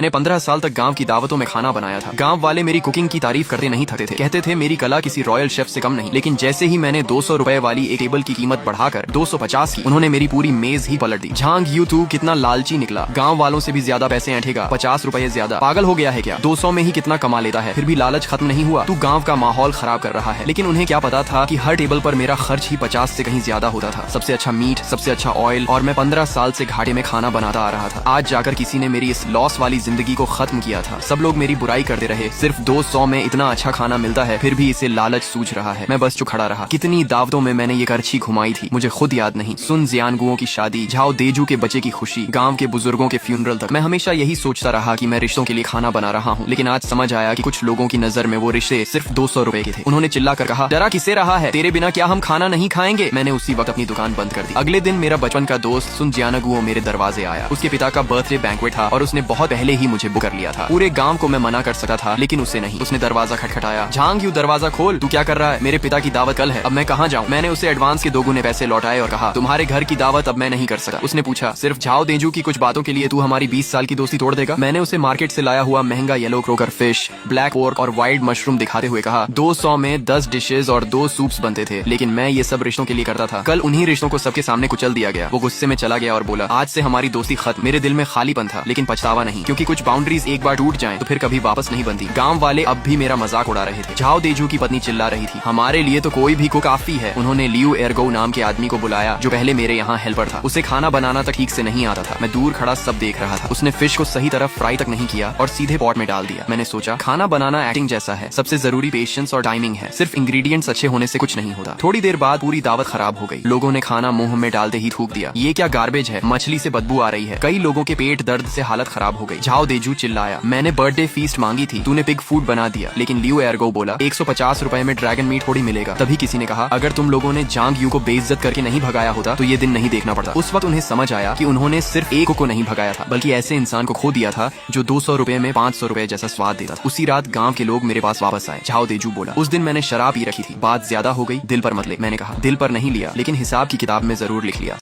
मैंने 15 साल तक गांव की दावतों में खाना बनाया था। गांव वाले मेरी कुकिंग की तारीफ करते नहीं थकते थे, कहते थे मेरी कला किसी रॉयल शेफ से कम नहीं। लेकिन जैसे ही मैंने 200 रुपए वाली एक टेबल की कीमत बढ़ाकर 250 की, उन्होंने मेरी पूरी मेज ही पलट दी। झांग यू तू कितना लालची निकला, गाँव वालों से भी ज्यादा पैसे ऐंठेगा, 50 रुपए ज्यादा, पागल हो गया है क्या? 200 में ही कितना कमा लेता है, फिर भी लालच खत्म नहीं हुआ। तू गाँव का माहौल खराब कर रहा है। लेकिन उन्हें क्या पता था कि हर टेबल पर मेरा खर्च ही 50 से कहीं ज्यादा होता था। सबसे अच्छा मीट, सबसे अच्छा ऑयल, और मैं 15 साल से घाटे में खाना बनाता आ रहा था। आज जाकर किसी ने मेरी इस लॉस वाली जिंदगी को खत्म किया था। सब लोग मेरी बुराई करते रहे। सिर्फ 200 में इतना अच्छा खाना मिलता है, फिर भी इसे लालच सूझ रहा है। मैं बस चुप खड़ा रहा। कितनी दावतों में मैंने ये करछी घुमाई थी, मुझे खुद याद नहीं। सुन जियानगुओं की शादी, झाओ देजू के बच्चे की खुशी, गांव के बुजुर्गों के फ्यूनरल तक, मैं हमेशा यही सोचता रहा कि मैं रिश्तों के लिए खाना बना रहा हूँ। लेकिन आज समझ आया कि कुछ लोगों की नजर में वो रिश्ते सिर्फ 200 रुपए के थे। उन्होंने चिल्ला कर कहा, डरा किसे रहा है, तेरे बिना क्या हम खाना नहीं खाएंगे? मैंने उसी वक्त अपनी दुकान बंद कर दी। अगले दिन मेरा बचपन का दोस्त सुन जियानगुओ मेरे दरवाजे आया। उसके पिता का बर्थडे बैंक्वेट था और उसने बहुत पहले ही मुझे बुक कर लिया था। पूरे गांव को मैं मना कर सकता था, लेकिन उसे नहीं। उसने दरवाजा खटखटाया। झांग यू दरवाजा खोल, तू क्या कर रहा है? मेरे पिता की दावत कल है, अब मैं कहाँ जाऊँ? मैंने उसे एडवांस के 2 गुने पैसे लौटाए और कहा, तुम्हारे घर की दावत अब मैं नहीं कर सकता। उसने पूछा, सिर्फ झाओ देजू की कुछ बातों के लिए तू हमारी 20 साल की दोस्ती तोड़ देगा? मैंने उसे मार्केट से लाया हुआ महंगा yellow croaker fish, black pork और वाइल्ड मशरूम दिखाते हुए कहा, 200 में 10 डिशेज और 2 सूप्स बनते थे, लेकिन मैं ये सब रिश्तों के लिए करता था। कल उन्हीं रिश्तों को सबके सामने कुचल दिया गया। वो गुस्से में चला गया और बोला, आज से हमारी दोस्ती खत्म। मेरे दिल में खालीपन था, लेकिन पछतावा नहीं, क्योंकि कुछ बाउंड्रीज एक बार टूट जाएं तो फिर कभी वापस नहीं बनती। गांव वाले अब भी मेरा मजाक उड़ा रहे थे। झाओ देजू की पत्नी चिल्ला रही थी, हमारे लिए तो कोई भी कुक काफी है। उन्होंने लियू एरगो नाम के आदमी को बुलाया, जो पहले मेरे यहाँ हेल्पर था। उसे खाना बनाना तक ठीक से नहीं आता था। मैं दूर खड़ा सब देख रहा था। उसने फिश को सही तरह फ्राई तक नहीं किया और सीधे पॉट में डाल दिया। मैंने सोचा, खाना बनाना एक्टिंग जैसा है, सबसे जरूरी पेशेंस और टाइमिंग है। सिर्फ इंग्रेडिएंट्स अच्छे होने से कुछ नहीं होता। थोड़ी देर बाद पूरी दावत खराब हो गई। लोगों ने खाना मुंह में डालते ही थूक दिया। ये क्या गार्बेज है, मछली से बदबू आ रही है। कई लोगों के पेट दर्द से हालत खराब हो गई। झाओ देजू चिल्लाया, मैंने बर्थडे फीस्ट मांगी थी, तूने पिग फूड बना दिया। लेकिन लियू एरगो बोला, 150 रुपए में ड्रैगन मीट थोड़ी मिलेगा। तभी किसी ने कहा, अगर तुम लोगों ने झांग यू को बेइज्जत करके नहीं भगाया होता तो ये दिन नहीं देखना पड़ता। उस वक्त उन्हें समझ आया कि उन्होंने सिर्फ एक को नहीं भगाया था, बल्कि ऐसे इंसान को खो दिया था जो 200 रुपए में 500 रुपए जैसा स्वाद देता था। उसी रात गांव के लोग मेरे पास वापस आए। झाओ देजू बोला, उस दिन मैंने शराब पी रखी थी, बात ज्यादा हो गई, दिल पर मत ले। मैंने कहा, दिल पर नहीं लिया, लेकिन हिसाब की किताब में जरूर लिख लिया।